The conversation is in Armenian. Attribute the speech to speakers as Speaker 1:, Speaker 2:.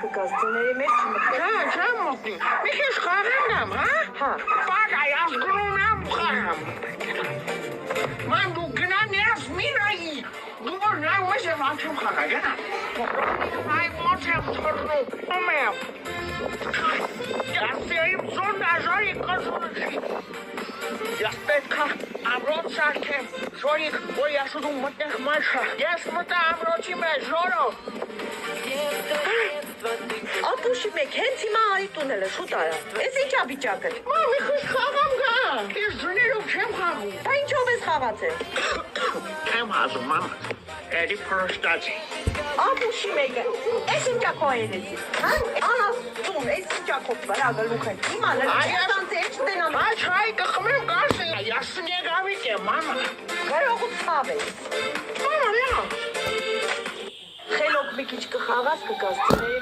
Speaker 1: կգաս ձների մեջ չմտնի։
Speaker 2: Չեմ մտնի։ Մի քիչ խաղեմ եմ, հա։ Պակայ ազգնում եմ խաղեմ։ Ման դու գնա ներս միրայի։ Դու որ նայում ես և անչում խաղա, գնա։ Այ ոնց եմ թռնում, ում եմ։ Դասերիմ զոնդաժարի կզունշի։ Ես պետքա ամրոց շարքեմ, շորիկ, որ ես ուզում մտնեք մայշա։ Ես մտա ամրոցի մեջ, ժորով։
Speaker 1: Ապուշի մեկ, հենց հիմա արի տունել է, շուտ արա։ Ես ինչա վիճակը։
Speaker 2: Մամի խուշ խաղամ գա, ես ձներով չեմ խաղում։
Speaker 1: Դա ինչով ես խաղացել։
Speaker 2: Չեմ հազում, մամ, էրի պրոշտացի։
Speaker 1: Ապուշի մեկը, ես ինչա քո երեցի, հա, անաստուն, ես ինչա քո վրա գլուխ են, հիմա լրտանց է չտենամ։
Speaker 2: Այ չայ կխմեմ կասի, ես սնեգավիտ եմ, մամա։
Speaker 1: Գրողուց խավ ես։
Speaker 2: Մամա, լա։
Speaker 1: Խելոք մի քիչ կխաղաս կգաս ձների